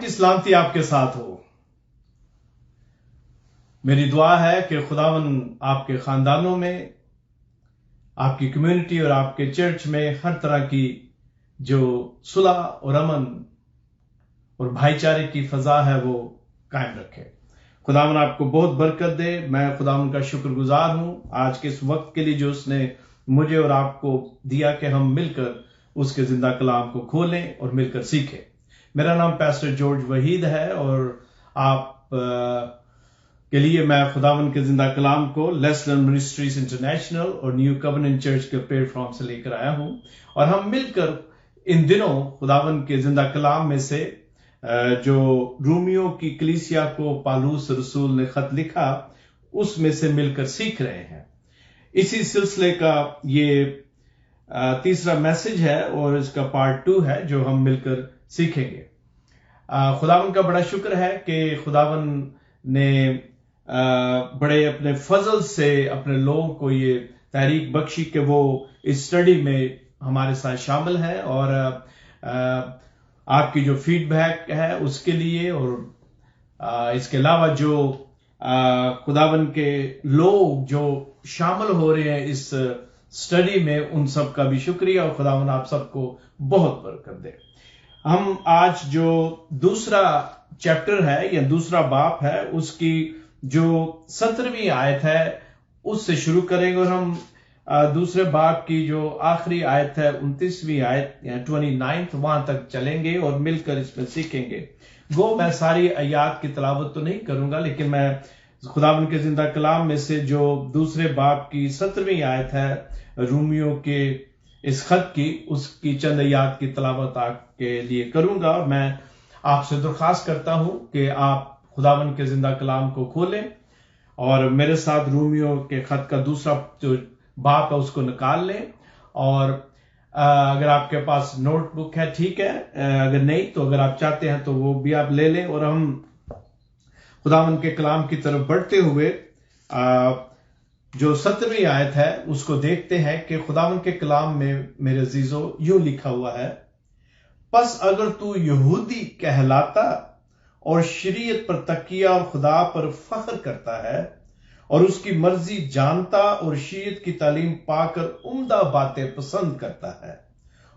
کی سلامتی آپ کے ساتھ ہو۔ میری دعا ہے کہ خداون آپ کے خاندانوں میں، آپ کی کمیونٹی اور آپ کے چرچ میں ہر طرح کی جو صلح اور امن اور بھائی چارے کی فضا ہے وہ قائم رکھے۔ خداون آپ کو بہت برکت دے۔ میں خداون کا شکر گزار ہوں آج کے اس وقت کے لیے جو اس نے مجھے اور آپ کو دیا کہ ہم مل کر اس کے زندہ کلام کو کھولیں اور مل کر سیکھیں۔ میرا نام پاسٹر جارج وحید ہے اور آپ کے لیے میں خداون کے زندہ کلام کو لیسلن منسٹریز انٹرنیشنل اور نیو کووننٹ چرچ کے پلیٹ فارم سے لے کر آیا ہوں، اور ہم مل کر ان دنوں خداون کے زندہ کلام میں سے جو رومیو کی کلیسیا کو پالوس رسول نے خط لکھا اس میں سے مل کر سیکھ رہے ہیں۔ اسی سلسلے کا یہ تیسرا میسج ہے اور اس کا پارٹ 2 ہے جو ہم مل کر سیکھیں گے۔ خداون کا بڑا شکر ہے کہ خداون نے بڑے اپنے فضل سے اپنے لوگوں کو یہ تحریک بخشی کہ وہ اس اسٹڈی میں ہمارے ساتھ شامل ہے، اور آپ کی جو فیڈ بیک ہے اس کے لیے، اور اس کے علاوہ جو خداون کے لوگ جو شامل ہو رہے ہیں اس اسٹڈی میں، ان سب کا بھی شکریہ، اور خداون آپ سب کو بہت برکت دے۔ ہم آج جو دوسرا چیپٹر ہے یا دوسرا باپ ہے اس کی جو 17ویں آیت ہے اس سے شروع کریں گے، اور ہم دوسرے باپ کی جو آخری آیت ہے 29ویں آیت یا 29 وہاں تک چلیں گے اور مل کر اس میں سیکھیں گے۔ میں ساری آیات کی تلاوت تو نہیں کروں گا، لیکن میں خداوند کے زندہ کلام میں سے جو دوسرے باپ کی 17ویں آیت ہے رومیو کے اس خط کی، اس کی چند آیات کی تلاوت آپ کے لیے کروں گا، اور میں آپ سے درخواست کرتا ہوں کہ آپ خداوند کے زندہ کلام کو کھولیں اور میرے ساتھ رومیو کے خط کا دوسرا جو باپ ہے اس کو نکال لیں، اور اگر آپ کے پاس نوٹ بک ہے ٹھیک ہے، اگر نہیں تو اگر آپ چاہتے ہیں تو وہ بھی آپ لے لیں، اور ہم خداوند کے کلام کی طرف بڑھتے ہوئے جو 17ویں آیت ہے اس کو دیکھتے ہیں کہ خداوند کے کلام میں میرے عزیزو یوں لکھا ہوا ہے: پس اگر تو یہودی کہلاتا اور شریعت پر تکیہ اور خدا پر فخر کرتا ہے اور اس کی مرضی جانتا اور شریعت کی تعلیم پا کر عمدہ باتیں پسند کرتا ہے،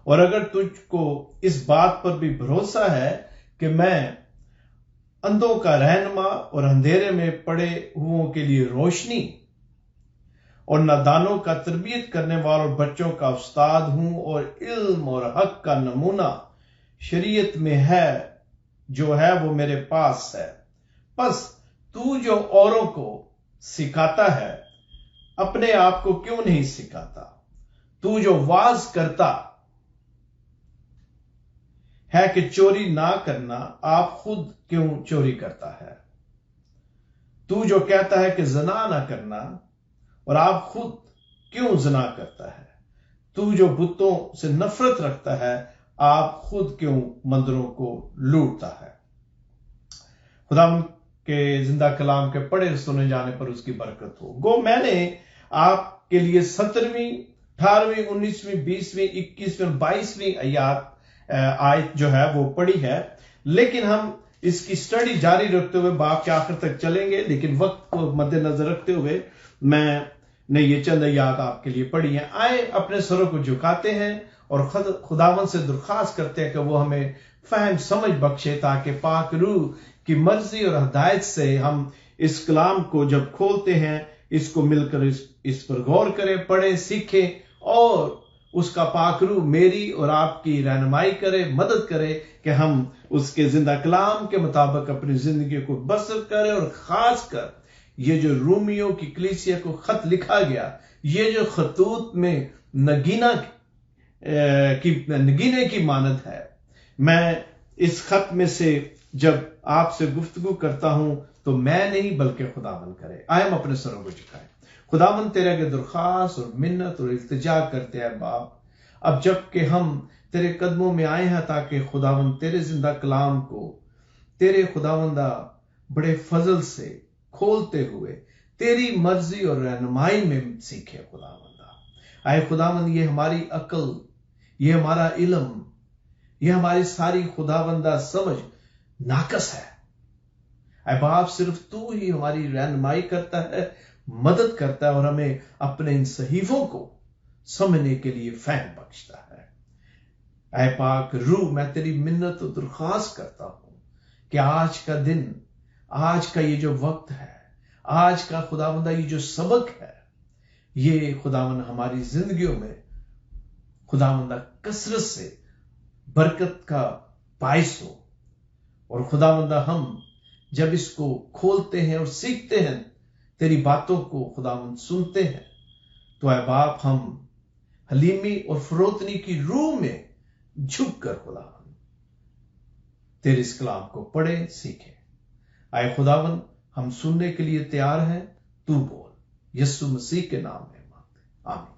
اور اگر تجھ کو اس بات پر بھی بھروسہ ہے کہ میں اندھوں کا رہنما اور اندھیرے میں پڑے ہوئوں کے لیے روشنی اور نادانوں کا تربیت کرنے والوں بچوں کا استاد ہوں، اور علم اور حق کا نمونہ شریعت میں ہے جو ہے وہ میرے پاس ہے، پس تو جو اوروں کو سکھاتا ہے اپنے آپ کو کیوں نہیں سکھاتا؟ تو جو واز کرتا ہے کہ چوری نہ کرنا، آپ خود کیوں چوری کرتا ہے؟ تو جو کہتا ہے کہ زنا نہ کرنا، اور آپ خود کیوں زنا کرتا ہے؟ تو جو بتوں سے نفرت رکھتا ہے، آپ خود کیوں مندروں کو لوٹتا ہے؟ خدا کے زندہ کلام کے پڑھے سنے جانے پر اس کی برکت ہو۔ میں نے آپ کے لیے 17ویں، 18ویں، 19ویں، 20ویں، 21ویں اور 22ویں آیت جو ہے وہ پڑھی ہے، لیکن ہم اس کی سٹڈی جاری رکھتے ہوئے باپ کے آخر تک چلیں گے، لیکن وقت کو مد نظر رکھتے ہوئے میں نے یہ چند آیات آپ کے لیے پڑھی ہیں۔ آئے اپنے سروں کو جھکاتے ہیں اور خداوند سے درخواست کرتے ہیں کہ وہ ہمیں فہم سمجھ بخشے، تاکہ پاک روح کی مرضی اور ہدایت سے ہم اس کلام کو جب کھولتے ہیں اس کو مل کر اس پر غور کریں، پڑھیں، سیکھیں، اور اس کا پاک روح میری اور آپ کی رہنمائی کرے، مدد کرے کہ ہم اس کے زندہ کلام کے مطابق اپنی زندگی کو بسر کریں، اور خاص کر یہ جو رومیو کی کلیسیا کو خط لکھا گیا، یہ جو خطوط میں نگینے کی مانند ہے، میں اس خط میں سے جب آپ سے گفتگو کرتا ہوں تو میں نہیں بلکہ خداوند کرے۔ آئے ہم اپنے سروں کو جھکائیں۔ خداوند تیرے آگے درخواست اور منت اور التجا کرتے ہیں باپ، اب جب کہ ہم تیرے قدموں میں آئے ہیں تاکہ خداوند تیرے زندہ کلام کو تیرے خداوندہ بڑے فضل سے کھولتے ہوئے تیری مرضی اور رہنمائی میں سیکھے۔ خداوندہ آئے خداوند، یہ ہماری عقل، یہ ہمارا علم، یہ ہماری ساری خداوندہ سمجھ ناقص ہے۔ اے باپ، صرف تو ہی ہماری رہنمائی کرتا ہے، مدد کرتا ہے اور ہمیں اپنے ان صحیفوں کو سمجھنے کے لیے فہم بخشتا ہے۔ اے پاک روح، میں تیری منت و درخواست کرتا ہوں کہ آج کا دن، آج کا یہ جو وقت ہے، آج کا خداوندہ یہ جو سبق ہے، یہ خداوند ہماری زندگیوں میں خداوندہ کثرت سے برکت کا باعث ہو، اور خداوندہ ہم جب اس کو کھولتے ہیں اور سیکھتے ہیں، تیری باتوں کو خداوند سنتے ہیں، تو اے باپ ہم حلیمی اور فروتنی کی روح میں جھک کر خداوند تیرے اس کلام کو پڑھیں، سیکھیں۔ اے خداوند، ہم سننے کے لیے تیار ہیں، تو بول، یسوع مسیح کے نام میں مانگتے ہیں، آمین۔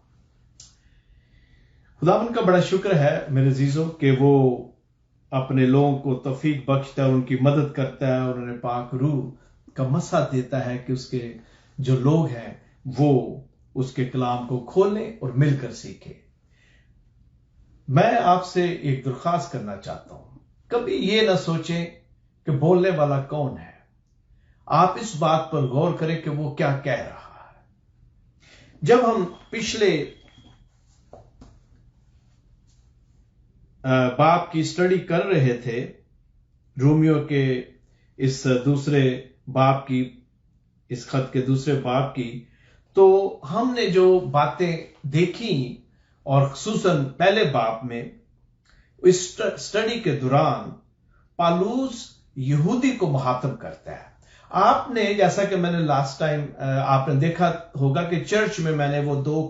خداوند کا بڑا شکر ہے میرے عزیزوں کہ وہ اپنے لوگوں کو توفیق بخشتا ہے، ان کی مدد کرتا ہے، اور انہیں پاک روح کا مسا دیتا ہے کہ اس کے جو لوگ ہیں وہ اس کے کلام کو کھولیں اور مل کر سیکھیں۔ میں آپ سے ایک درخواست کرنا چاہتا ہوں، کبھی یہ نہ سوچیں کہ بولنے والا کون ہے، آپ اس بات پر غور کریں کہ وہ کیا کہہ رہا ہے۔ جب ہم پچھلے باپ کی اسٹڈی کر رہے تھے، رومیو کے اس دوسرے باپ کی، اس خط کے دوسرے باپ کی، تو ہم نے جو باتیں دیکھی اور خصوصاً پہلے باپ میں اس اسٹڈی کے دوران پالوس یہودی کو مخاطب کرتا ہے۔ آپ نے جیسا کہ میں نے لاسٹ ٹائم آپ نے دیکھا ہوگا کہ چرچ میں میں نے وہ 2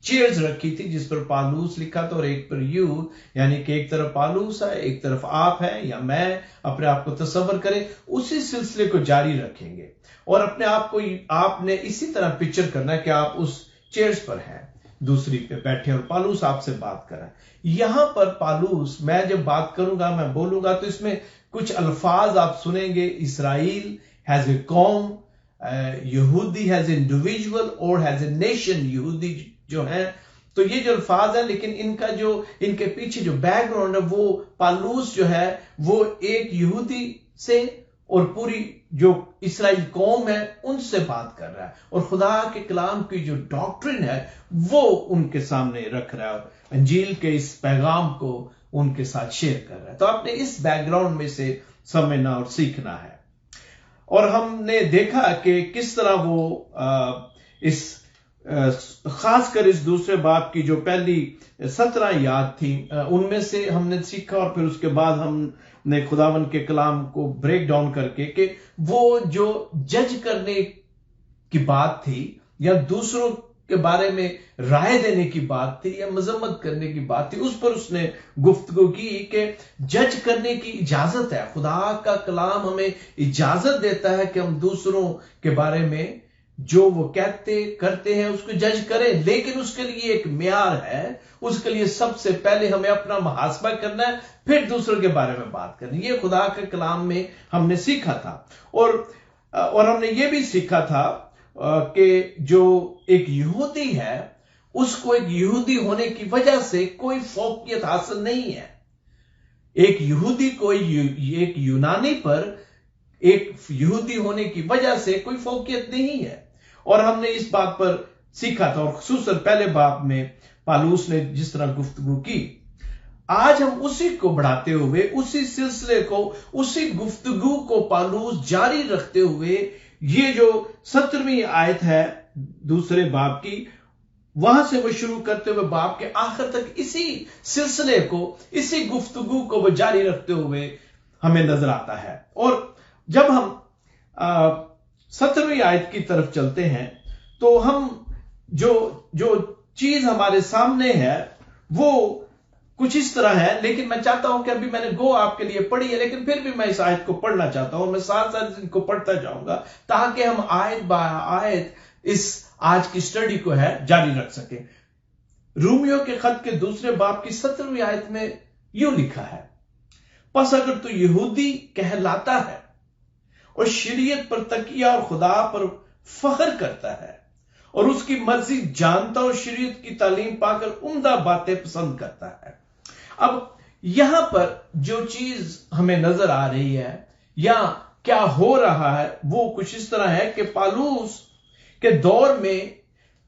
چیئرز رکھی تھی جس پر پالوس لکھا تھا اور ایک پر یو، یعنی کہ ایک طرف پالوس ہے، ایک طرف آپ ہے یا میں، اپنے آپ کو تصور کریں۔ اسی سلسلے کو جاری رکھیں گے اور اپنے آپ کو آپ نے اسی طرح پکچر کرنا ہے کہ آپ اس چیئرز پر ہیں، دوسری پہ بیٹھے اور پالوس آپ سے بات کر رہا ہے۔ یہاں پر پالوس، میں جب بات کروں گا، میں بولوں گا تو اس میں کچھ الفاظ آپ سنیں گے، اسرائیل has a قوم، یہودی has an individual اور has a nation، یہودی جو ہے، تو یہ جو الفاظ ہیں، لیکن ان کا جو ان کے پیچھے جو بیک گراؤنڈ ہے، وہ پالوس جو ہے وہ ایک یہودی سے اور پوری جو اسرائیل قوم ہے ان سے بات کر رہا ہے، اور خدا کے کلام کی جو ڈاکٹرن ہے وہ ان کے سامنے رکھ رہا ہے، انجیل کے اس پیغام کو ان کے ساتھ شیئر کر رہا ہے۔ تو آپ نے اس بیک گراؤنڈ میں سے سمجھنا اور سیکھنا ہے۔ اور ہم نے دیکھا کہ کس طرح وہ اس خاص کر اس دوسرے باپ کی جو پہلی 17 یاد تھی ان میں سے ہم نے سیکھا، اور پھر اس کے بعد ہم نے خداوند کے کلام کو بریک ڈاؤن کر کے کہ وہ جو جج کرنے کی بات تھی یا دوسروں کے بارے میں رائے دینے کی بات تھی یا مذمت کرنے کی بات تھی، اس پر اس نے گفتگو کی کہ جج کرنے کی اجازت ہے۔ خدا کا کلام ہمیں اجازت دیتا ہے کہ ہم دوسروں کے بارے میں جو وہ کہتے کرتے ہیں اس کو جج کریں، لیکن اس کے لیے ایک معیار ہے، اس کے لیے سب سے پہلے ہمیں اپنا محاسبہ کرنا ہے، پھر دوسروں کے بارے میں بات کرنی۔ یہ خدا کے کلام میں ہم نے سیکھا تھا، اور ہم نے یہ بھی سیکھا تھا کہ جو ایک یہودی ہے اس کو ایک یہودی ہونے کی وجہ سے کوئی فوقیت حاصل نہیں ہے۔ ایک یہودی کو ایک یونانی پر ایک یہودی ہونے کی وجہ سے کوئی فوقیت نہیں ہے، اور ہم نے اس بات پر سیکھا تھا، اور خصوصاً پہلے باب میں پالوس نے جس طرح گفتگو کی۔ آج ہم اسی کو بڑھاتے ہوئے، اسی سلسلے کو، اسی گفتگو کو پالوس جاری رکھتے ہوئے، یہ جو 17ویں آیت ہے دوسرے باب کی، وہاں سے وہ شروع کرتے ہوئے باب کے آخر تک اسی سلسلے کو، اسی گفتگو کو وہ جاری رکھتے ہوئے ہمیں نظر آتا ہے۔ اور جب ہم 17ویں آیت کی طرف چلتے ہیں تو ہم جو چیز ہمارے سامنے ہے وہ کچھ اس طرح ہے، لیکن میں چاہتا ہوں کہ ابھی میں نے آپ کے لیے پڑھی ہے، لیکن پھر بھی میں اس آیت کو پڑھنا چاہتا ہوں، میں ساتھ ساتھ ان کو پڑھتا جاؤں گا تاکہ ہم آیت با آیت اس آج کی سٹڈی کو ہے جاری رکھ سکیں۔ رومیو کے خط کے دوسرے باب کی 17ویں آیت میں یوں لکھا ہے، پس اگر تو یہودی کہلاتا ہے اور شریعت پر تکیہ اور خدا پر فخر کرتا ہے اور اس کی مرضی جانتا اور شریعت کی تعلیم پا کر عمدہ باتیں پسند کرتا ہے۔ اب یہاں پر جو چیز ہمیں نظر آ رہی ہے یا کیا ہو رہا ہے وہ کچھ اس طرح ہے کہ پالوس کے دور میں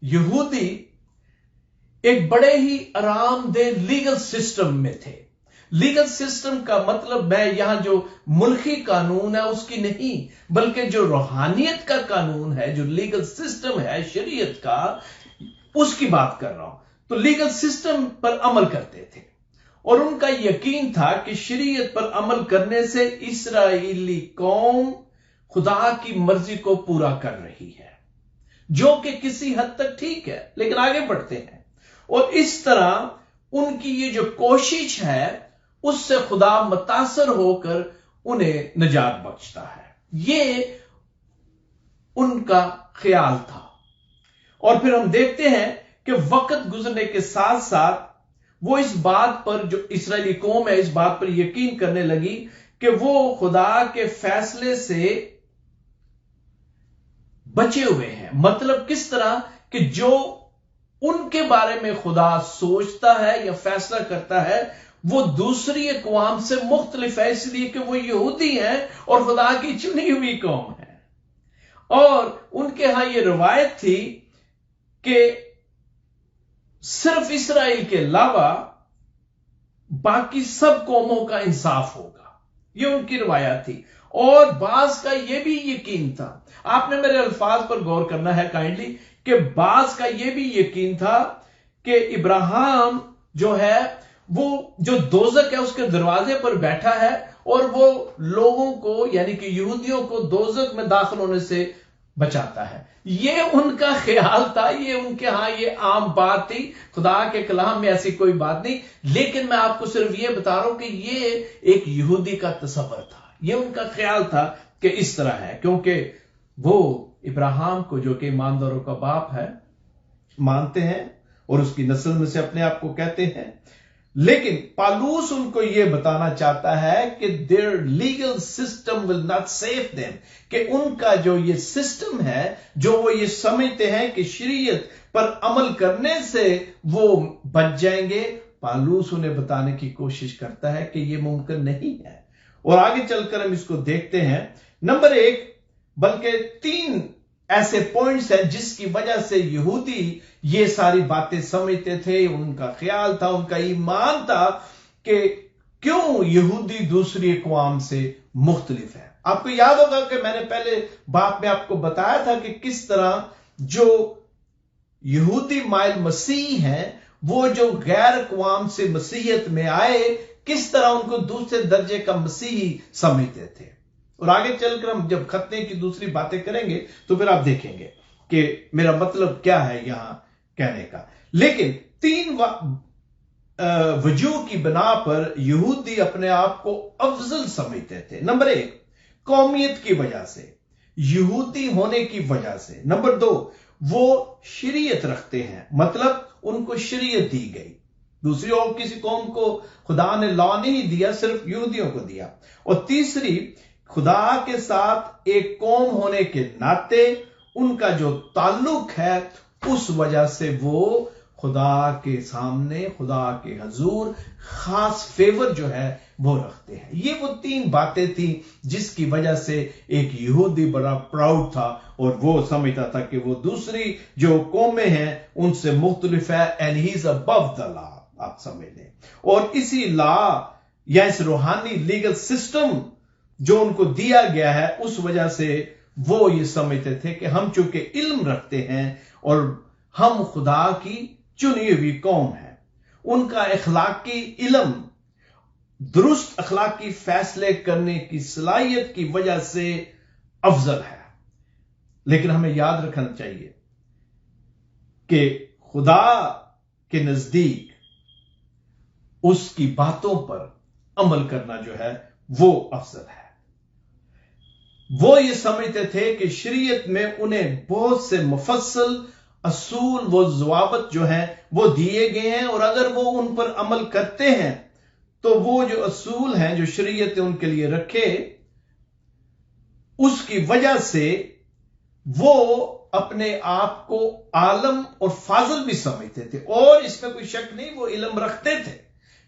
یہودی ایک بڑے ہی آرام دہ لیگل سسٹم میں تھے. لیگل سسٹم کا مطلب میں یہاں جو ملکی قانون ہے اس کی نہیں، بلکہ جو روحانیت کا قانون ہے، جو لیگل سسٹم ہے شریعت کا، اس کی بات کر رہا ہوں. تو لیگل سسٹم پر عمل کرتے تھے اور ان کا یقین تھا کہ شریعت پر عمل کرنے سے اسرائیلی قوم خدا کی مرضی کو پورا کر رہی ہے، جو کہ کسی حد تک ٹھیک ہے. لیکن آگے بڑھتے ہیں اور اس طرح ان کی یہ جو کوشش ہے اس سے خدا متاثر ہو کر انہیں نجات بخشتا ہے. یہ ان کا خیال تھا. اور پھر ہم دیکھتے ہیں کہ وقت گزرنے کے ساتھ ساتھ وہ اس بات پر، جو اسرائیلی قوم ہے، اس بات پر یقین کرنے لگی کہ وہ خدا کے فیصلے سے بچے ہوئے ہیں. مطلب کس طرح کہ جو ان کے بارے میں خدا سوچتا ہے یا فیصلہ کرتا ہے وہ دوسری اقوام سے مختلف ہے، اس لیے کہ وہ یہودی ہیں اور خدا کی چنی ہوئی قوم ہے. اور ان کے ہاں یہ روایت تھی کہ صرف اسرائیل کے علاوہ باقی سب قوموں کا انصاف ہوگا. یہ ان کی روایت تھی. اور بعض کا یہ بھی یقین تھا، آپ نے میرے الفاظ پر غور کرنا ہے کائنڈلی، کہ بعض کا یہ بھی یقین تھا کہ ابراہیم جو ہے وہ جو دوزخ ہے اس کے دروازے پر بیٹھا ہے اور وہ لوگوں کو یعنی کہ یہودیوں کو دوزخ میں داخل ہونے سے بچاتا ہے. یہ ان کا خیال تھا، یہ ان کے ہاں یہ عام بات تھی. خدا کے کلام میں ایسی کوئی بات نہیں، لیکن میں آپ کو صرف یہ بتا رہا ہوں کہ یہ ایک یہودی کا تصور تھا، یہ ان کا خیال تھا کہ اس طرح ہے، کیونکہ وہ ابراہیم کو جو کہ ایمانداروں کا باپ ہے مانتے ہیں اور اس کی نسل میں سے اپنے آپ کو کہتے ہیں. لیکن پالوس ان کو یہ بتانا چاہتا ہے کہ their legal system will not save them، کہ ان کا جو یہ سسٹم ہے، جو وہ یہ سمجھتے ہیں کہ شریعت پر عمل کرنے سے وہ بچ جائیں گے، پالوس انہیں بتانے کی کوشش کرتا ہے کہ یہ ممکن نہیں ہے. اور آگے چل کر ہم اس کو دیکھتے ہیں. نمبر 1 بلکہ 3 ایسے پوائنٹس ہیں جس کی وجہ سے یہودی یہ ساری باتیں سمجھتے تھے. ان کا خیال تھا، ان کا ایمان تھا کہ کیوں یہودی دوسری اقوام سے مختلف ہے. آپ کو یاد ہوگا کہ میں نے پہلے بات میں آپ کو بتایا تھا کہ کس طرح جو یہودی مائل مسیح ہیں وہ جو غیر اقوام سے مسیحیت میں آئے، کس طرح ان کو دوسرے درجے کا مسیحی سمجھتے تھے. اور آگے چل کر ہم جب ختنے کی دوسری باتیں کریں گے تو پھر آپ دیکھیں گے کہ میرا مطلب کیا ہے یہاں کہنے کا. لیکن 3 وجوہ کی بنا پر یہودی اپنے آپ کو افضل سمجھتے تھے. نمبر 1 قومیت کی وجہ سے، یہودی ہونے کی وجہ سے. نمبر 2 وہ شریعت رکھتے ہیں، مطلب ان کو شریعت دی گئی. دوسری اور کسی قوم کو خدا نے لا نہیں دیا، صرف یہودیوں کو دیا. اور تیسری، خدا کے ساتھ ایک قوم ہونے کے ناطے ان کا جو تعلق ہے اس وجہ سے وہ خدا کے سامنے، خدا کے حضور خاص فیور جو ہے وہ رکھتے ہیں. یہ وہ 3 باتیں تھیں جس کی وجہ سے ایک یہودی بڑا پراؤڈ تھا اور وہ سمجھتا تھا کہ وہ دوسری جو قومیں ہیں ان سے مختلف ہے. and he is above the law، آپ سمجھ لیں. اور اسی لا یا اس روحانی لیگل سسٹم جو ان کو دیا گیا ہے اس وجہ سے وہ یہ سمجھتے تھے کہ ہم چونکہ علم رکھتے ہیں اور ہم خدا کی چنی ہوئی قوم ہیں، ان کا اخلاقی علم، درست اخلاقی فیصلے کرنے کی صلاحیت کی وجہ سے افضل ہے. لیکن ہمیں یاد رکھنا چاہیے کہ خدا کے نزدیک اس کی باتوں پر عمل کرنا جو ہے وہ افضل ہے. وہ یہ سمجھتے تھے کہ شریعت میں انہیں بہت سے مفصل اصول و ضوابط جو ہیں وہ دیے گئے ہیں، اور اگر وہ ان پر عمل کرتے ہیں تو وہ جو اصول ہیں جو شریعت نے ان کے لیے رکھے اس کی وجہ سے وہ اپنے آپ کو عالم اور فاضل بھی سمجھتے تھے. اور اس میں کوئی شک نہیں، وہ علم رکھتے تھے،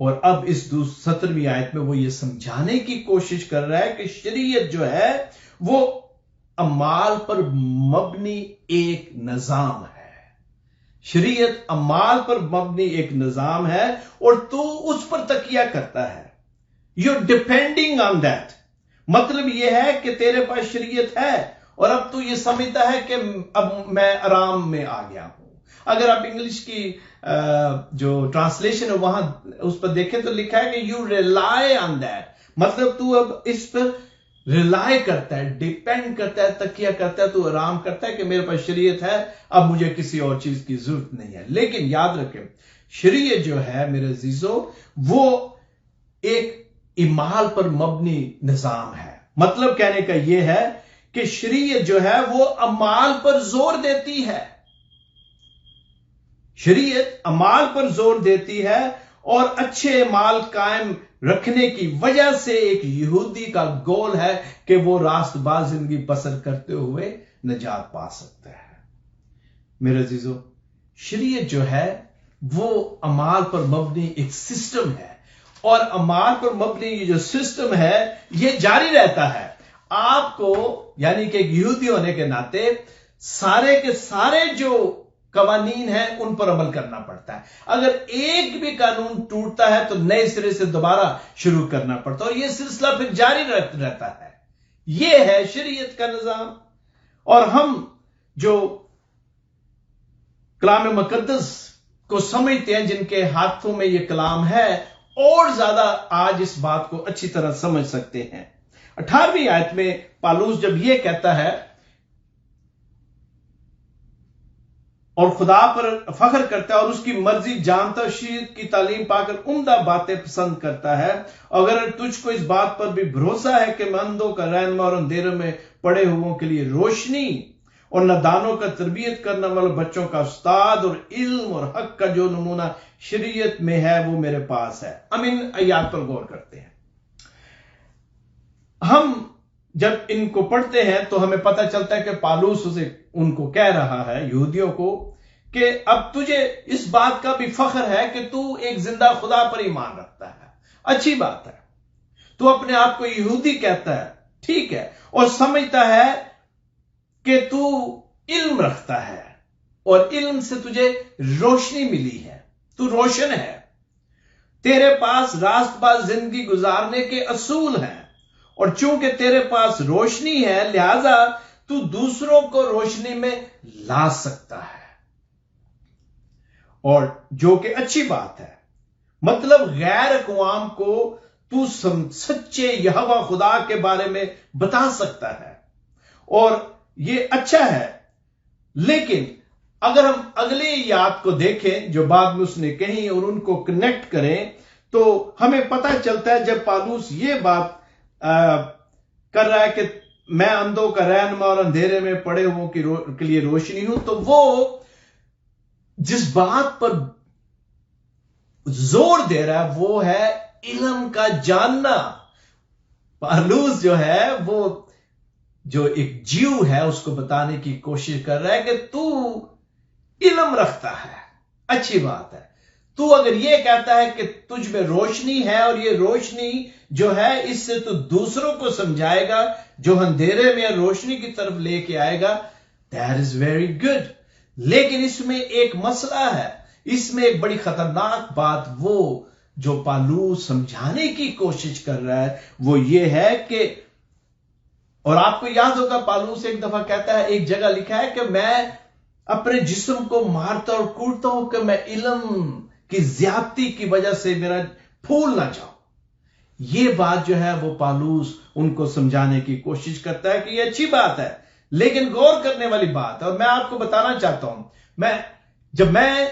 اور اب اس 17ویں آیت میں وہ یہ سمجھانے کی کوشش کر رہا ہے کہ شریعت جو ہے وہ اعمال پر مبنی ایک نظام ہے. شریعت اعمال پر مبنی ایک نظام ہے اور تو اس پر تکیہ کرتا ہے. You're depending on that. مطلب یہ ہے کہ تیرے پاس شریعت ہے اور اب تو یہ سمجھتا ہے کہ اب میں آرام میں آ گیا ہوں. اگر آپ انگلش کی جو ٹرانسلیشن ہے وہاں اس پر دیکھیں تو لکھا ہے کہ you rely on that. مطلب تو اب اس پر ریلائی کرتا ہے, ڈیپینڈ کرتا ہے, تکیہ کرتا ہے, تو آرام کرتا ہے کہ میرے پاس شریعت ہے, اب مجھے کسی اور چیز کی ضرورت نہیں ہے. لیکن یاد رکھیں شریعت جو ہے میرے عزیزو وہ ایک اعمال پر مبنی نظام ہے. مطلب کہنے کا یہ ہے کہ شریعت جو ہے وہ اعمال پر زور دیتی ہے. شریعت اعمال پر زور دیتی ہے اور اچھے اعمال قائم رکھنے کی وجہ سے ایک یہودی کا گول ہے کہ وہ راست باز زندگی بسر کرتے ہوئے نجات پا سکتا ہے. میرے عزیزو شریعت جو ہے وہ اعمال پر مبنی ایک سسٹم ہے اور اعمال پر مبنی یہ جو سسٹم ہے یہ جاری رہتا ہے. آپ کو یعنی کہ ایک یہودی ہونے کے ناطے سارے کے سارے جو قوانین ہیں ان پر عمل کرنا پڑتا ہے. اگر ایک بھی قانون ٹوٹتا ہے تو نئے سرے سے دوبارہ شروع کرنا پڑتا ہے اور یہ سلسلہ پھر جاری رہتا ہے. یہ ہے شریعت کا نظام. اور ہم جو کلام مقدس کو سمجھتے ہیں جن کے ہاتھوں میں یہ کلام ہے اور زیادہ آج اس بات کو اچھی طرح سمجھ سکتے ہیں. 18ویں آیت میں پالوس جب یہ کہتا ہے اور خدا پر فخر کرتا ہے اور اس کی مرضی جانتا شریعت کی تعلیم پا کر عمدہ باتیں پسند کرتا ہے, اگر تجھ کو اس بات پر بھی بھروسہ ہے کہ اندھوں کا رہنما اور اندھیروں میں پڑے ہوئوں کے لیے روشنی اور نادانوں کا تربیت کرنے والے بچوں کا استاد اور علم اور حق کا جو نمونہ شریعت میں ہے وہ میرے پاس ہے. ہم ان آیات پر غور کرتے ہیں. ہم جب ان کو پڑھتے ہیں تو ہمیں پتہ چلتا ہے کہ پالوس اسے ان کو کہہ رہا ہے یہودیوں کو کہ اب تجھے اس بات کا بھی فخر ہے کہ تو ایک زندہ خدا پر ایمان رکھتا ہے. اچھی بات ہے, تو اپنے آپ کو یہودی کہتا ہے, ٹھیک ہے, اور سمجھتا ہے کہ تو علم رکھتا ہے اور علم سے تجھے روشنی ملی ہے, تو روشن ہے, تیرے پاس راست باز زندگی گزارنے کے اصول ہیں اور چونکہ تیرے پاس روشنی ہے لہذا تو دوسروں کو روشنی میں لا سکتا ہے, اور جو کہ اچھی بات ہے. مطلب غیر اقوام کو تو سچے یہوہ خدا کے بارے میں بتا سکتا ہے اور یہ اچھا ہے. لیکن اگر ہم اگلی آیات کو دیکھیں جو بعد میں اس نے کہیں اور ان کو کنیکٹ کریں تو ہمیں پتہ چلتا ہے جب پالوس یہ بات کر رہا ہے کہ میں اندھوں کا رہنما اور اندھیرے میں پڑے ہوں کے لیے روشنی ہوں, تو وہ جس بات پر زور دے رہا ہے وہ ہے علم کا جاننا. پالوس جو ہے وہ جو ایک جیو ہے اس کو بتانے کی کوشش کر رہا ہے کہ تو علم رکھتا ہے, اچھی بات ہے. تو اگر یہ کہتا ہے کہ تجھ میں روشنی ہے اور یہ روشنی جو ہے اس سے تو دوسروں کو سمجھائے گا جو اندھیرے میں روشنی کی طرف لے کے آئے گا, that is very good. لیکن اس میں ایک مسئلہ ہے, اس میں ایک بڑی خطرناک بات وہ جو پالوس سمجھانے کی کوشش کر رہا ہے وہ یہ ہے کہ, اور آپ کو یاد ہوگا پالوس ایک دفعہ کہتا ہے, ایک جگہ لکھا ہے کہ میں اپنے جسم کو مارتا اور کوڑتا ہوں کہ میں علم کی زیادتی کی وجہ سے میرا پھول نہ جاؤ. یہ بات جو ہے وہ پالوس ان کو سمجھانے کی کوشش کرتا ہے کہ یہ اچھی بات ہے لیکن غور کرنے والی بات ہے. اور میں آپ کو بتانا چاہتا ہوں, جب میں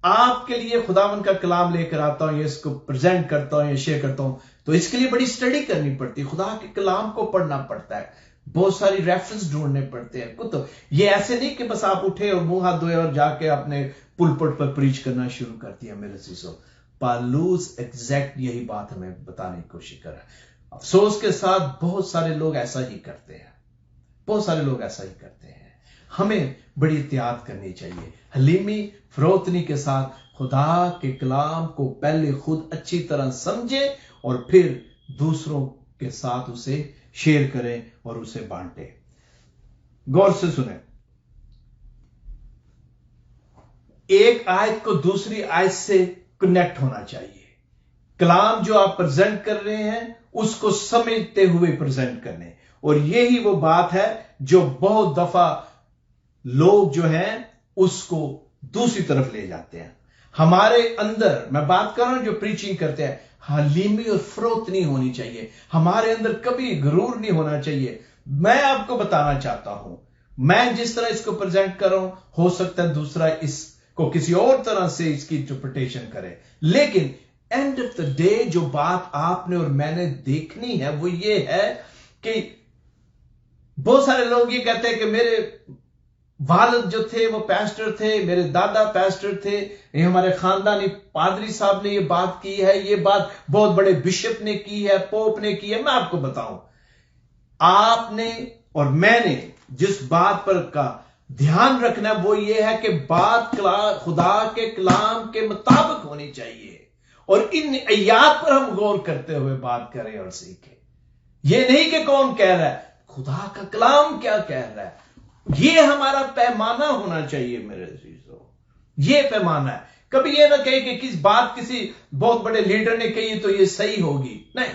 آپ کے لیے خداوند کا کلام لے کر آتا ہوں یا اس کو پریزنٹ کرتا ہوں یا شیئر کرتا ہوں تو اس کے لیے بڑی سٹڈی کرنی پڑتی ہے, خدا کے کلام کو پڑھنا پڑتا ہے, بہت ساری ریفرنس ڈھونڈنے پڑتے ہیں. کتب یہ ایسے نہیں کہ بس آپ اٹھے اور منہ ہاتھ دھوئے اور جا کے اپنے پلپٹ پر پریچ کرنا شروع کر دیا. میرے عزیزو پالوس ایگزیکٹ یہی بات ہمیں بتانے کی کوشش کر رہا ہے. افسوس کے ساتھ بہت سارے لوگ ایسا ہی کرتے ہیں, بہت سارے لوگ ایسا ہی کرتے ہیں. ہمیں بڑی احتیاط کرنی چاہیے. حلیمی فروتنی کے ساتھ خدا کے کلام کو پہلے خود اچھی طرح سمجھے اور پھر دوسروں کے ساتھ اسے شیئر کریں اور اسے بانٹیں. غور سے سنیں. ایک آیت کو دوسری آیت سے کنیکٹ ہونا چاہیے. کلام جو آپ پریزنٹ کر رہے ہیں اس کو سمجھتے ہوئے پریزنٹ کرنے. اور یہی وہ بات ہے جو بہت دفعہ لوگ جو ہیں اس کو دوسری طرف لے جاتے ہیں. ہمارے اندر میں بات کر رہا ہوں جو پریچنگ کرتے ہیں، حلیمی اور فروت نہیں ہونی چاہیے. ہمارے اندر کبھی غرور نہیں ہونا چاہیے. میں آپ کو بتانا چاہتا ہوں، میں جس طرح اس کو پریزنٹ کر رہا ہوں ہو سکتا ہے دوسرا اس کو کسی اور طرح سے اس کی انٹرپریٹیشن کرے، لیکن اینڈ آف دا ڈے جو بات آپ نے اور میں نے دیکھنی ہے وہ یہ ہے کہ بہت سارے لوگ یہ کہتے ہیں کہ میرے والد جو تھے وہ پیسٹر تھے، میرے دادا پیسٹر تھے، یہ ہمارے خاندانی پادری صاحب نے یہ بات کی ہے، یہ بات بہت بڑے بشپ نے کی ہے، پوپ نے کی ہے. میں آپ کو بتاؤں، آپ نے اور میں نے جس بات پر کا دھیان رکھنا ہے وہ یہ ہے کہ بات خدا کے کلام کے مطابق ہونی چاہیے اور ان آیات پر ہم غور کرتے ہوئے بات کریں اور سیکھیں. یہ نہیں کہ کون کہہ رہا ہے، خدا کا کلام کیا کہہ رہا ہے. یہ ہمارا پیمانہ ہونا چاہیے میرے عزیزو. یہ پیمانہ ہے. کبھی یہ نہ کہے کہ کس بات کسی بہت بڑے لیڈر نے کہی تو یہ صحیح ہوگی. نہیں،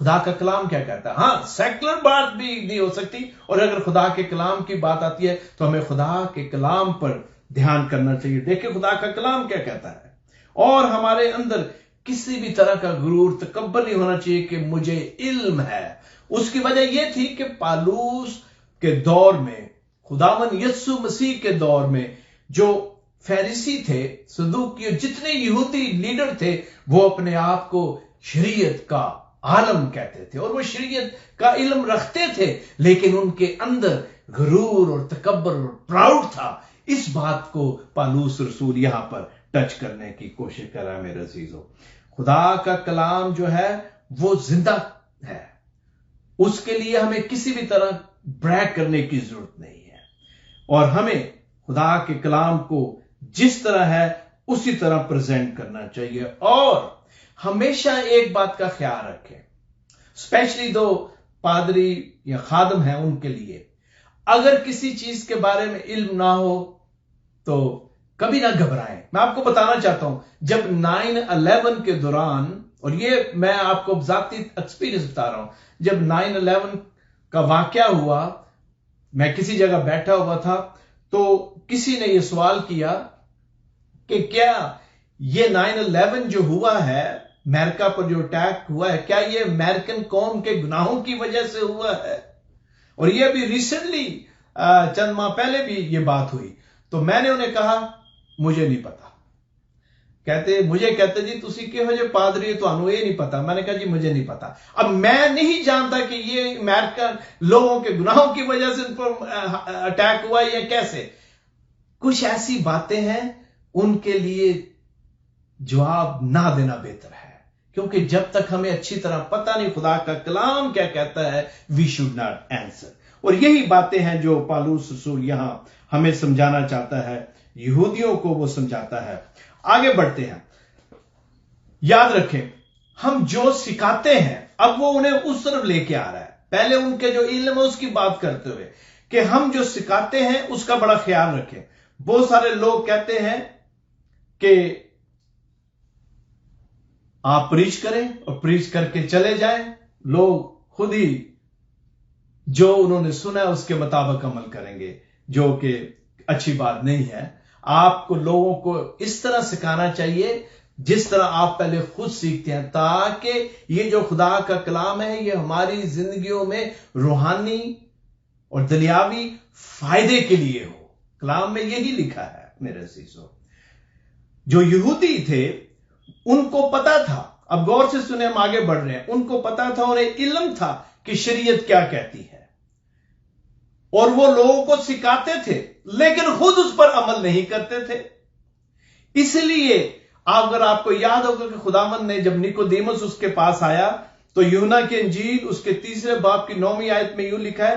خدا کا کلام کیا کہتا ہے. ہاں، سیکولر بات بھی نہیں ہو سکتی، اور اگر خدا کے کلام کی بات آتی ہے تو ہمیں خدا کے کلام پر دھیان کرنا چاہیے. دیکھیں خدا کا کلام کیا کہتا ہے. اور ہمارے اندر کسی بھی طرح کا غرور تکبر نہیں ہونا چاہیے کہ مجھے علم ہے. اس کی وجہ یہ تھی کہ پالوس کے دور میں، خداوند یسوع مسیح کے دور میں، جو فریسی تھے، صدوقی، جتنے یہودی لیڈر تھے، وہ اپنے آپ کو شریعت کا عالم کہتے تھے اور وہ شریعت کا علم رکھتے تھے، لیکن ان کے اندر غرور اور تکبر اور پراؤڈ تھا. اس بات کو پالوس رسول یہاں پر ٹچ کرنے کی کوشش کر رہا ہے میرے عزیزو. خدا کا کلام جو ہے وہ زندہ ہے، اس کے لیے ہمیں کسی بھی طرح بریک کرنے کی ضرورت نہیں ہے، اور ہمیں خدا کے کلام کو جس طرح ہے اسی طرح پریزنٹ کرنا چاہیے. اور ہمیشہ ایک بات کا خیال رکھیں، اسپیشلی دو پادری یا خادم ہیں ان کے لیے، اگر کسی چیز کے بارے میں علم نہ ہو تو کبھی نہ گھبرائیں. میں آپ کو بتانا چاہتا ہوں، جب 9/11 کے دوران، اور یہ میں آپ کو ذاتی ایکسپیرینس بتا رہا ہوں، جب 9/11 کا واقعہ ہوا، میں کسی جگہ بیٹھا ہوا تھا تو کسی نے یہ سوال کیا کہ کیا یہ 9/11 جو ہوا ہے، امریکہ پر جو اٹیک ہوا ہے، کیا یہ امریکن قوم کے گناہوں کی وجہ سے ہوا ہے؟ اور یہ بھی ریسنٹلی چند ماہ پہلے بھی یہ بات ہوئی. تو میں نے انہیں کہا مجھے نہیں پتا. مجھے کہتے جی تسی کہو جے پادری تانوں یہ نہیں پتا. میں نے کہا جی مجھے نہیں پتا. اب میں نہیں جانتا کہ یہ امریکن لوگوں کے گناہوں کی وجہ سے ان پر اٹیک ہوا یا کیسے. کچھ ایسی باتیں ہیں ان کے لیے جواب نہ دینا بہتر ہے، کیونکہ جب تک ہمیں اچھی طرح پتہ نہیں خدا کا کلام کیا کہتا ہے، وی شوڈ ناٹ آنسر. اور یہی باتیں ہیں جو پالوس رسول یہاں ہمیں سمجھانا چاہتا ہے، یہودیوں کو وہ سمجھاتا ہے. آگے بڑھتے ہیں. یاد رکھیں، ہم جو سکھاتے ہیں اب وہ انہیں اس طرف لے کے آ رہا ہے. پہلے ان کے جو علم ہے اس کی بات کرتے ہوئے کہ ہم جو سکھاتے ہیں اس کا بڑا خیال رکھیں. بہت سارے لوگ کہتے ہیں کہ آپ پریچ کریں اور پریچ کر کے چلے جائیں، لوگ خود ہی جو انہوں نے سنا ہے اس کے مطابق عمل کریں گے، جو کہ اچھی بات نہیں ہے. آپ کو لوگوں کو اس طرح سکھانا چاہیے جس طرح آپ پہلے خود سیکھتے ہیں، تاکہ یہ جو خدا کا کلام ہے یہ ہماری زندگیوں میں روحانی اور دنیاوی فائدے کے لیے ہو. کلام میں یہی لکھا ہے میرے عزیزو. جو یہودی تھے ان کو پتا تھا، اب غور سے سنیں، ہم آگے بڑھ رہے ہیں، ان کو پتا تھا، انہیں علم تھا کہ شریعت کیا کہتی ہے، اور وہ لوگوں کو سکھاتے تھے لیکن خود اس پر عمل نہیں کرتے تھے. اس لیے اگر آپ کو یاد ہوگا کہ خداوند نے جب نیکودیمس اس کے پاس آیا تو یوحنا کی انجیل اس کے 3 باب کی 9 آیت میں یوں لکھا ہے،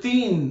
3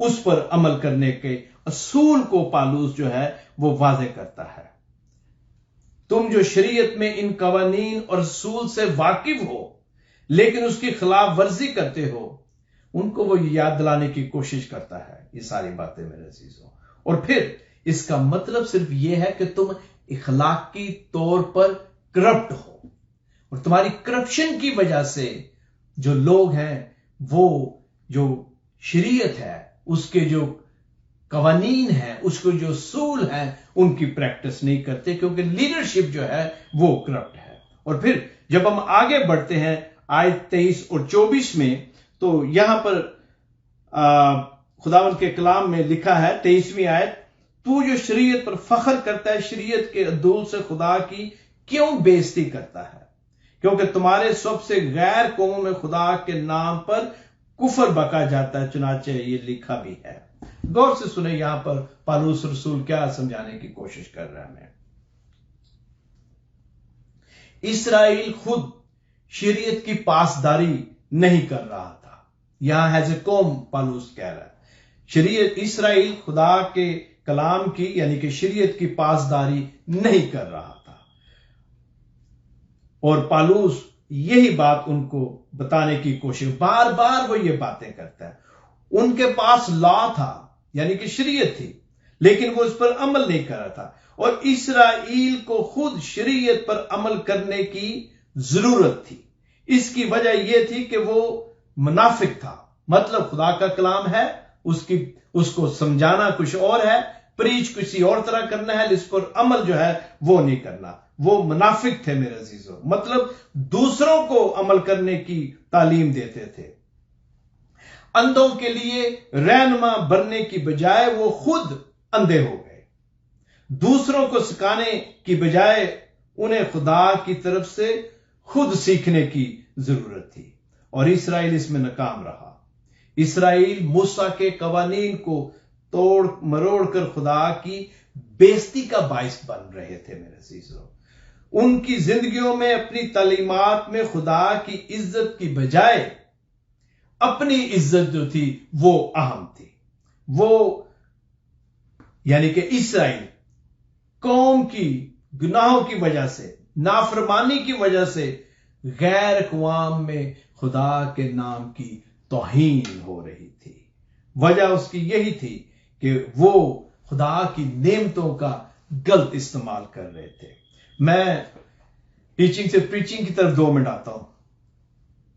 اس پر عمل کرنے کے اصول کو پالوس جو ہے وہ واضح کرتا ہے۔ تم جو شریعت میں ان قوانین اور اصول سے واقف ہو لیکن اس کی خلاف ورزی کرتے ہو، ان کو وہ یاد دلانے کی کوشش کرتا ہے یہ ساری باتیں میرے عزیزوں۔ اور پھر اس کا مطلب صرف یہ ہے کہ تم اخلاقی طور پر کرپٹ ہو، اور تمہاری کرپشن کی وجہ سے جو لوگ ہیں وہ جو شریعت ہے، اس کے جو قوانین ہیں، اس کے جو اصول ہیں، ان کی پریکٹس نہیں کرتے، کیونکہ لیڈرشپ جو ہے وہ کرپٹ ہے۔ اور پھر جب ہم آگے بڑھتے ہیں آیت 23 اور 24 میں، تو یہاں پر خداوند کے کلام میں لکھا ہے 23ویں آیت، تو جو شریعت پر فخر کرتا ہے، شریعت کے عدول سے خدا کی کیوں بے عزتی کرتا ہے؟ کیونکہ تمہارے سب سے غیر قوموں میں خدا کے نام پر کفر بکا جاتا ہے، چنانچہ یہ لکھا بھی ہے۔ غور سے سنیں یہاں پر پالوس رسول کیا سمجھانے کی کوشش کر رہا ہے ہمیں۔ اسرائیل خود شریعت کی پاسداری نہیں کر رہا تھا، یہاں ایز اے قوم پالوس کہہ رہا ہے شریعت اسرائیل خدا کے کلام کی یعنی کہ شریعت کی پاسداری نہیں کر رہا تھا، اور پالوس یہی بات ان کو بتانے کی کوشش، بار بار وہ یہ باتیں کرتا ہے۔ ان کے پاس لا تھا یعنی کہ شریعت تھی، لیکن وہ اس پر عمل نہیں کر رہا تھا، اور اسرائیل کو خود شریعت پر عمل کرنے کی ضرورت تھی۔ اس کی وجہ یہ تھی کہ وہ منافق تھا، مطلب خدا کا کلام ہے، اس کو سمجھانا کچھ اور ہے، پریچ کسی اور طرح کرنا ہے، اس پر عمل جو ہے وہ نہیں کرنا۔ وہ منافق تھے میرے عزیزوں، مطلب دوسروں کو عمل کرنے کی تعلیم دیتے تھے۔ اندھوں کے لیے رہنما بننے کی بجائے وہ خود اندھے ہو گئے۔ دوسروں کو سکھانے کی بجائے انہیں خدا کی طرف سے خود سیکھنے کی ضرورت تھی، اور اسرائیل اس میں ناکام رہا۔ اسرائیل موسیٰ کے قوانین کو توڑ مروڑ کر خدا کی بے عزتی کا باعث بن رہے تھے میرے عزیزوں۔ ان کی زندگیوں میں اپنی تعلیمات میں خدا کی عزت کی بجائے اپنی عزت جو تھی وہ اہم تھی۔ وہ یعنی کہ اسرائیل قوم کی گناہوں کی وجہ سے، نافرمانی کی وجہ سے غیر اقوام میں خدا کے نام کی توہین ہو رہی تھی۔ وجہ اس کی یہی تھی کہ وہ خدا کی نعمتوں کا غلط استعمال کر رہے تھے۔ میں ٹیچنگ سے پریچنگ کی طرف 2 منٹ آتا ہوں۔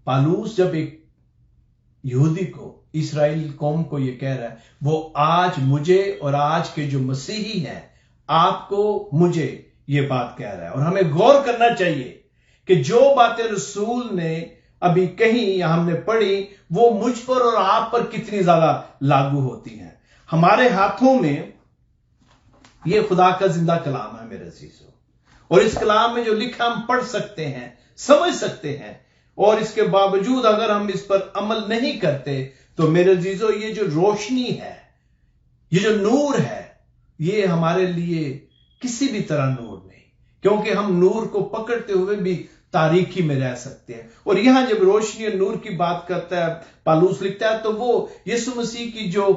پالوس جب ایک یہودی کو، اسرائیل قوم کو یہ کہہ رہا ہے، وہ آج مجھے اور آج کے جو مسیحی ہیں، آپ کو مجھے یہ بات کہہ رہا ہے، اور ہمیں غور کرنا چاہیے کہ جو باتیں رسول نے ابھی کہیں یا ہم نے پڑھی وہ مجھ پر اور آپ پر کتنی زیادہ لاگو ہوتی ہیں۔ ہمارے ہاتھوں میں یہ خدا کا زندہ کلام ہے میرے عزیزوں، اور اس کلام میں جو لکھا ہم پڑھ سکتے ہیں، سمجھ سکتے ہیں، اور اس کے باوجود اگر ہم اس پر عمل نہیں کرتے تو میرے عزیزوں یہ جو روشنی ہے، یہ جو نور ہے، یہ ہمارے لیے کسی بھی طرح نور نہیں، کیونکہ ہم نور کو پکڑتے ہوئے بھی تاریکی میں رہ سکتے ہیں۔ اور یہاں جب روشنی اور نور کی بات کرتا ہے پالوس لکھتا ہے، تو وہ یسوع مسیح کی جو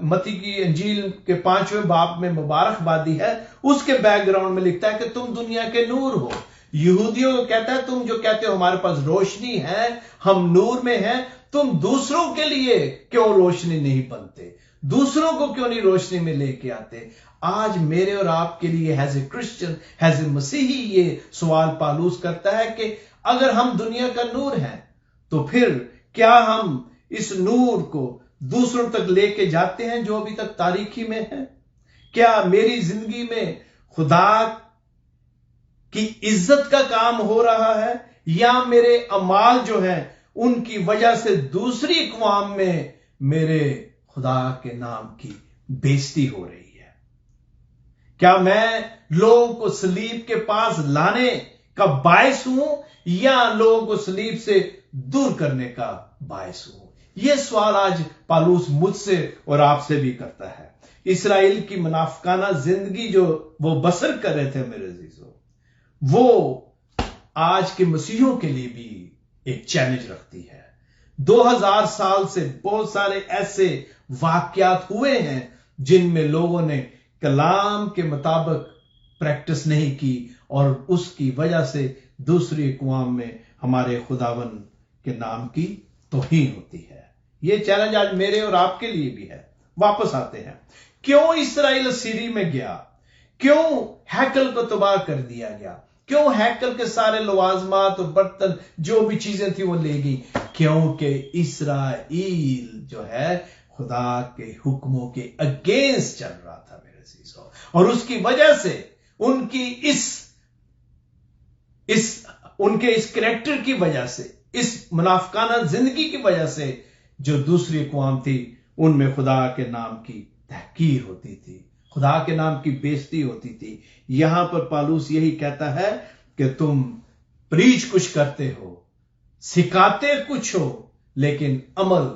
متی کی انجیل کے 5ویں باب میں مبارک بادی ہے، اس کے بیک گراؤنڈ میں لکھتا ہے کہ تم دنیا کے نور ہو۔ یہودیوں کو کہتا ہے تم جو کہتے ہو ہمارے پاس روشنی ہے، ہم نور میں ہیں، تم دوسروں کے لیے کیوں روشنی نہیں بنتے؟ دوسروں کو کیوں نہیں روشنی میں لے کے آتے؟ آج میرے اور آپ کے لیے as a Christian, as a مسیحی یہ سوال پالوس کرتا ہے کہ اگر ہم دنیا کا نور ہیں تو پھر کیا ہم اس نور کو دوسروں تک لے کے جاتے ہیں جو ابھی تک تاریکی میں ہے؟ کیا میری زندگی میں خدا کی عزت کا کام ہو رہا ہے، یا میرے اعمال جو ہیں ان کی وجہ سے دوسری اقوام میں میرے خدا کے نام کی بے عزتی ہو رہی ہے؟ کیا میں لوگوں کو صلیب کے پاس لانے کا باعث ہوں یا لوگوں کو صلیب سے دور کرنے کا باعث ہوں؟ یہ سوال آج پالوس مجھ سے اور آپ سے بھی کرتا ہے۔ اسرائیل کی منافقانہ زندگی جو وہ بسر کر رہے تھے میرے عزیزوں، وہ آج کے مسیحیوں کے لیے بھی ایک چیلنج رکھتی ہے۔ 2000 سال سے بہت سارے ایسے واقعات ہوئے ہیں جن میں لوگوں نے کلام کے مطابق پریکٹس نہیں کی اور اس کی وجہ سے دوسری اقوام میں ہمارے خداوند کے نام کی توہین ہوتی ہے۔ یہ چیلنج آج میرے اور آپ کے لیے بھی ہے۔ واپس آتے ہیں، کیوں اسرائیل اسیری میں گیا؟ کیوں ہیکل کو تباہ کر دیا گیا؟ کیوں ہیکل کے سارے لوازمات اور برتن جو بھی چیزیں تھی وہ لے گئی؟ کیونکہ اسرائیل جو ہے خدا کے حکموں کے اگینسٹ چل رہا تھا میرے عزیزو، اور اس کی وجہ سے ان کی ان کے اس کریکٹر کی وجہ سے، اس منافقانہ زندگی کی وجہ سے جو دوسری اقوام تھی ان میں خدا کے نام کی تحقیر ہوتی تھی، خدا کے نام کی بےزتی ہوتی تھی۔ یہاں پر پالوس یہی کہتا ہے کہ تم پریچ کچھ کرتے ہو، سکھاتے کچھ ہو، لیکن عمل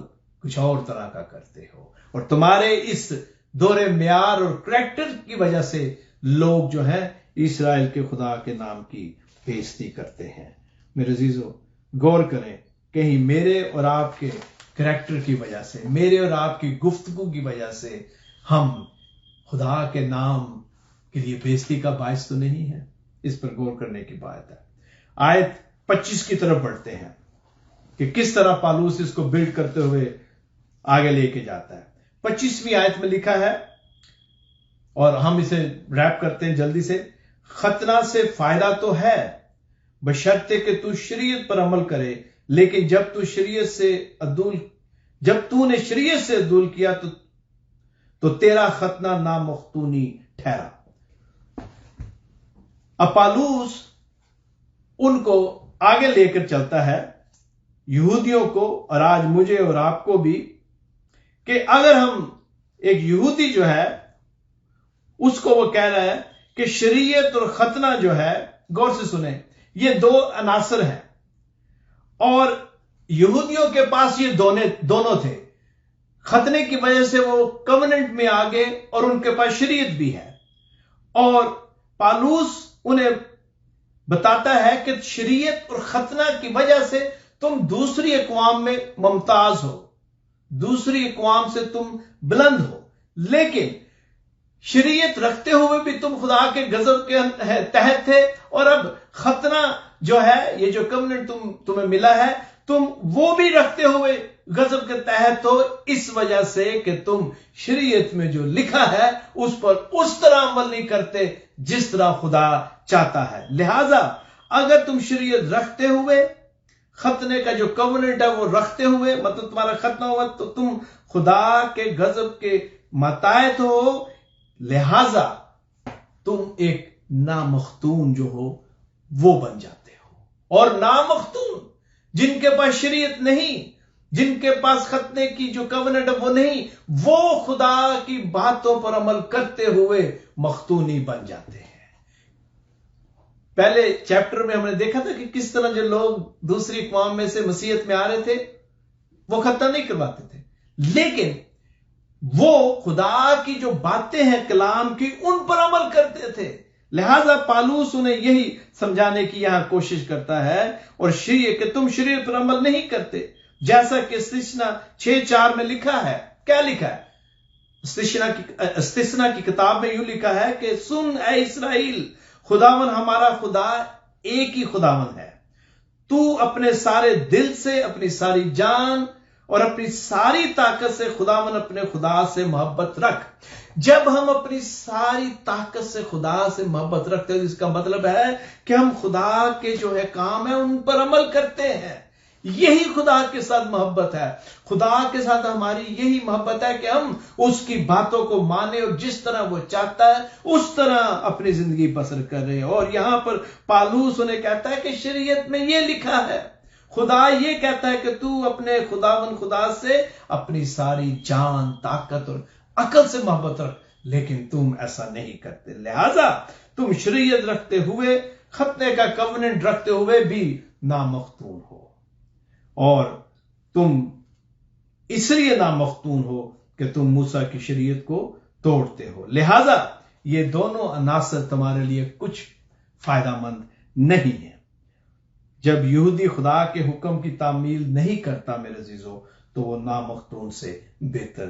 کچھ اور طرح کا کرتے ہو، اور تمہارے اس دورے معیار اور کریکٹر کی وجہ سے لوگ جو ہیں اسرائیل کے خدا کے نام کی بےزتی کرتے ہیں۔ میرے عزیزو، غور کریں، کہیں میرے اور آپ کے کریکٹر کی وجہ سے، میرے اور آپ کی گفتگو کی وجہ سے ہم خدا کے نام کے لیے بےزتی کا باعث تو نہیں ہے؟ اس پر غور کرنے کی بات ہے۔ آیت 25 کی طرف بڑھتے ہیں کہ کس طرح پالوس اس کو بلڈ کرتے ہوئے آگے لے کے جاتا ہے۔ 25ویں آیت میں لکھا ہے، اور ہم اسے ریپ کرتے ہیں جلدی سے، ختنہ سے فائدہ تو ہے بشرطے کہ تو شریعت پر عمل کرے، لیکن جب تو نے شریعت سے عدول کیا تو تیرا ختنہ نامختونی ٹھہرا۔ پالوس ان کو آگے لے کر چلتا ہے، یہودیوں کو، اور آج مجھے اور آپ کو بھی، کہ اگر ہم ایک یہودی جو ہے اس کو وہ کہہ رہا ہے کہ شریعت اور ختنہ جو ہے، غور سے سنیں، یہ دو عناصر ہیں، اور یہودیوں کے پاس یہ دونوں تھے۔ ختنے کی وجہ سے وہ کوننٹ میں آگے، اور ان کے پاس شریعت بھی ہے، اور پالوس انہیں بتاتا ہے کہ شریعت اور ختنہ کی وجہ سے تم دوسری اقوام میں ممتاز ہو، دوسری اقوام سے تم بلند ہو، لیکن شریعت رکھتے ہوئے بھی تم خدا کے غضب کے تحت تھے، اور اب ختنہ جو ہے، یہ جو کوننٹ تمہیں ملا ہے، تم وہ بھی رکھتے ہوئے غضب کے تحت ہو، اس وجہ سے کہ تم شریعت میں جو لکھا ہے اس پر اس طرح عمل نہیں کرتے جس طرح خدا چاہتا ہے۔ لہذا اگر تم شریعت رکھتے ہوئے، ختنے کا جو کوننٹ ہے وہ رکھتے ہوئے، مطلب تمہارا ختنہ ہوا، تو تم خدا کے غضب کے متحد ہو، لہذا تم ایک نامختون جو ہو وہ بن جاتے ہو۔ اور نامختون جن کے پاس شریعت نہیں، جن کے پاس ختنے کی جو کوننٹ ہے وہ نہیں، وہ خدا کی باتوں پر عمل کرتے ہوئے مختونی بن جاتے ہیں۔ پہلے چیپٹر میں ہم نے دیکھا تھا کہ کس طرح جو لوگ دوسری اقوام میں سے مسیحیت میں آ رہے تھے وہ ختنہ نہیں کرواتے تھے، لیکن وہ خدا کی جو باتیں ہیں کلام کی ان پر عمل کرتے تھے۔ لہذا پالوس انہیں یہی سمجھانے کی یہاں کوشش کرتا ہے، اور شریعت کہ تم شریعت پر عمل نہیں کرتے، جیسا کہ استثنا 6:4 میں لکھا ہے۔ کیا لکھا ہے؟ استثنا کی کتاب میں یوں لکھا ہے کہ سن اے اسرائیل، خداون ہمارا خدا ایک ہی خداون ہے، تو اپنے سارے دل سے، اپنی ساری جان اور اپنی ساری طاقت سے خداون اپنے خدا سے محبت رکھ۔ جب ہم اپنی ساری طاقت سے خدا سے محبت رکھتے ہیں، اس کا مطلب ہے کہ ہم خدا کے جو ہے کام ہیں ان پر عمل کرتے ہیں۔ یہی خدا کے ساتھ محبت ہے۔ خدا کے ساتھ ہماری یہی محبت ہے کہ ہم اس کی باتوں کو مانیں اور جس طرح وہ چاہتا ہے اس طرح اپنی زندگی بسر کر رہے ہیں۔ اور یہاں پر پالوس انہیں کہتا ہے کہ شریعت میں یہ لکھا ہے، خدا یہ کہتا ہے کہ تو اپنے خدا سے اپنی ساری جان، طاقت اور عقل سے محبت رکھ، لیکن تم ایسا نہیں کرتے۔ لہذا تم شریعت رکھتے ہوئے، ختنے کا کوننٹ رکھتے ہوئے بھی نامختون ہو، اور تم اس لیے نامختون ہو کہ تم موسیٰ کی شریعت کو توڑتے ہو۔ لہذا یہ دونوں عناصر تمہارے لیے کچھ فائدہ مند نہیں ہے۔ جب یہودی خدا کے حکم کی تعمیل نہیں کرتا میرے عزیزو، تو وہ نامختون سے بہتر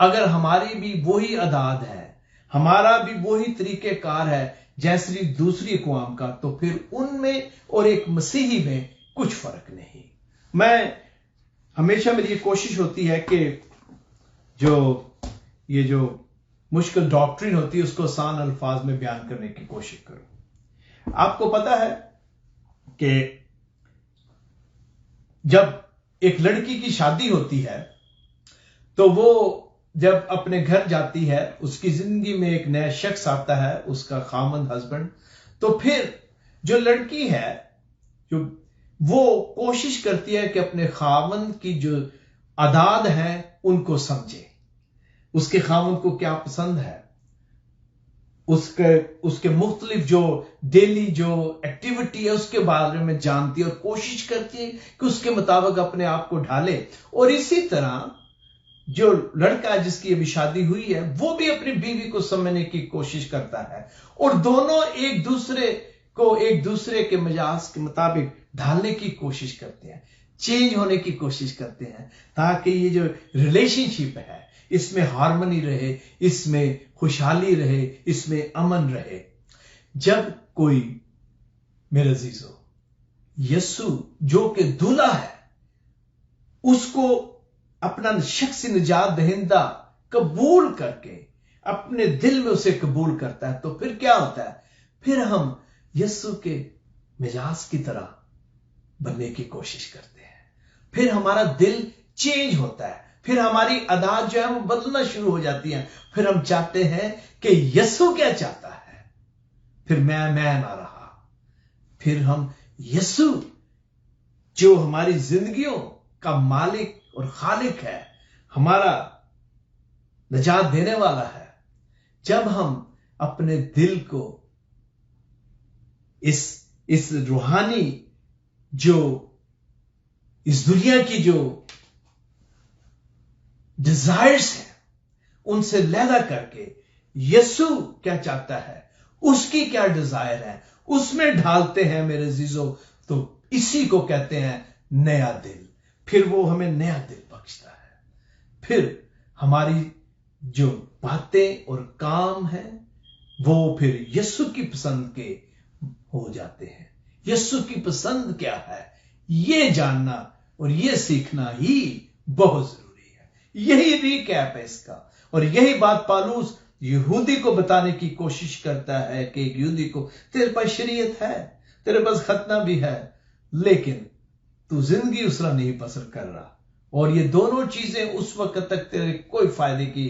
اگر ہماری بھی وہی عادات ہے، ہمارا بھی وہی طریقہ کار ہے جیسے دوسری اقوام کا، تو پھر ان میں اور ایک مسیحی میں کچھ فرق نہیں۔ میں ہمیشہ میری یہ کوشش ہوتی ہے کہ یہ جو مشکل ڈاکٹرین ہوتی ہے اس کو آسان الفاظ میں بیان کرنے کی کوشش کروں۔ آپ کو پتا ہے کہ جب ایک لڑکی کی شادی ہوتی ہے تو وہ جب اپنے گھر جاتی ہے، اس کی زندگی میں ایک نیا شخص آتا ہے، اس کا خامند، ہسبینڈ، تو پھر جو لڑکی ہے وہ کوشش کرتی ہے کہ اپنے خامند کی جو عادات ہیں ان کو سمجھے، اس کے خامند کو کیا پسند ہے، اس کے مختلف جو ڈیلی جو ایکٹیویٹی ہے اس کے بارے میں جانتی ہے اور کوشش کرتی ہے کہ اس کے مطابق اپنے آپ کو ڈھالے۔ اور اسی طرح جو لڑکا جس کی ابھی شادی ہوئی ہے وہ بھی اپنی بیوی کو سمجھنے کی کوشش کرتا ہے، اور دونوں ایک دوسرے کے مزاج کے مطابق ڈھالنے کی کوشش کرتے ہیں، چینج ہونے کی کوشش کرتے ہیں، تاکہ یہ جو ریلیشن شپ ہے اس میں ہارمنی رہے، اس میں خوشحالی رہے، اس میں امن رہے۔ جب کوئی، میرے عزیزو، یسوع جو کہ دولہا ہے اس کو اپنا شخصی نجات دہندہ قبول کر کے اپنے دل میں اسے قبول کرتا ہے، تو پھر کیا ہوتا ہے؟ پھر ہم یسوع کے مزاج کی طرح بننے کی کوشش کرتے ہیں، پھر ہمارا دل چینج ہوتا ہے، پھر ہماری عادات جو ہے وہ بدلنا شروع ہو جاتی ہیں، پھر ہم چاہتے ہیں کہ یسوع کیا چاہتا ہے، پھر میں نہ رہا، پھر ہم یسوع جو ہماری زندگیوں کا مالک اور خالق ہے، ہمارا نجات دینے والا ہے، جب ہم اپنے دل کو اس روحانی جو اس دنیا کی جو ڈیزائرز ہیں ان سے لیدا کر کے یسوع کیا چاہتا ہے، اس کی کیا ڈیزائر ہے، اس میں ڈھالتے ہیں میرے عزیزو، تو اسی کو کہتے ہیں نیا دل۔ پھر وہ ہمیں نیا دل بخشتا ہے، پھر ہماری جو باتیں اور کام ہیں وہ پھر یسوع کی پسند کے ہو جاتے ہیں۔ یسوع کی پسند کیا ہے یہ جاننا اور یہ سیکھنا ہی بہت ضروری ہے۔ یہی ریکیپ ہے اس کا، اور یہی بات پالوس یہودی کو بتانے کی کوشش کرتا ہے کہ ایک یہودی کو، تیرے پاس شریعت ہے، تیرے پاس ختنہ بھی ہے، لیکن تو زندگی اس طرح نہیں بسر کر رہا، اور یہ دونوں چیزیں اس وقت تک تیرے کوئی فائدے کی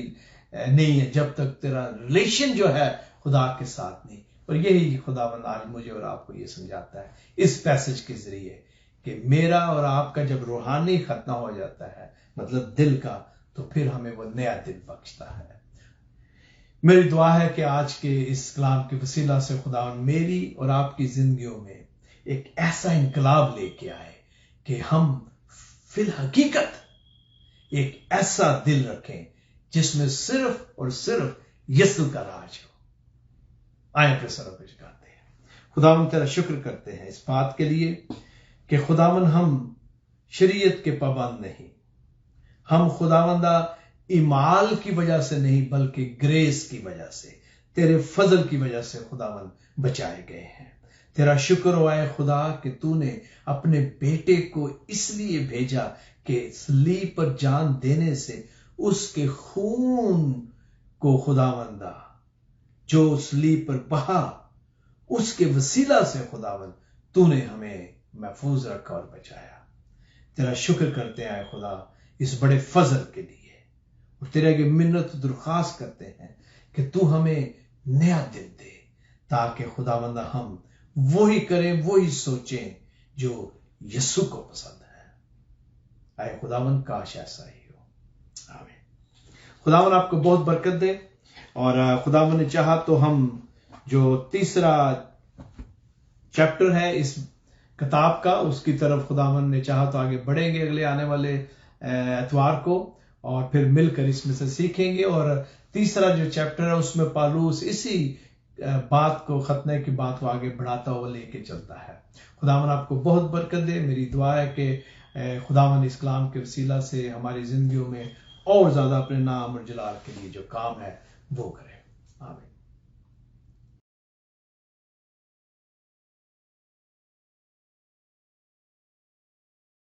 نہیں ہے جب تک تیرا ریلیشن جو ہے خدا کے ساتھ نہیں۔ اور یہی خداوند آج مجھے اور آپ کو یہ سمجھاتا ہے اس پیسج کے ذریعے کہ میرا اور آپ کا جب روحانی ختنہ ہو جاتا ہے، مطلب دل کا، تو پھر ہمیں وہ نیا دل بخشتا ہے۔ میری دعا ہے کہ آج کے اس کلام کے وسیلہ سے خداوند میری اور آپ کی زندگیوں میں ایک ایسا انقلاب لے کے آئے کہ ہم فی الحقیقت ایک ایسا دل رکھیں جس میں صرف اور صرف یسوع کا راج ہو۔ آئیں پہ سروں پہ جھکاتے ہیں۔ خداوند تیرا شکر کرتے ہیں اس بات کے لیے کہ خداوند ہم شریعت کے پابند نہیں، ہم خداوندہ ایمال کی وجہ سے نہیں بلکہ گریس کی وجہ سے، تیرے فضل کی وجہ سے خداوند بچائے گئے ہیں۔ تیرا شکر ہو اے خدا کہ تو نے اپنے بیٹے کو اس لیے بھیجا کہ صلیب پر جان دینے سے اس کے خون کو خداوندہ جو صلیب پر بہا اس کے وسیلہ سے خداوند تو نے ہمیں محفوظ رکھا اور بچایا۔ تیرا شکر کرتے ہیں اے خدا اس بڑے فضل کے لیے، اور تیرے کی منت درخواست کرتے ہیں کہ تو ہمیں نیا دل دے تاکہ خداوندہ ہم وہی کریں، وہی سوچیں جو یسوع کو پسند ہے۔ اے خداوند کاش ایسا ہی ہو۔ آمین۔ خداوند آپ کو بہت برکت دے، اور خداوند نے چاہا تو ہم جو تیسرا چیپٹر ہے اس کتاب کا اس کی طرف خداوند نے چاہا تو آگے بڑھیں گے اگلے آنے والے اتوار کو، اور پھر مل کر اس میں سے سیکھیں گے۔ اور تیسرا جو چیپٹر ہے اس میں پالوس اسی بات کو، ختنہ کی بات کو آگے بڑھاتا ہوا لے کے چلتا ہے۔ خداوند آپ کو بہت برکت دے۔ میری دعا ہے کہ خداوند اس کلام کے وسیلہ سے ہماری زندگیوں میں اور زیادہ اپنے نام اور جلال کے لیے جو کام ہے وہ کرے. آمین.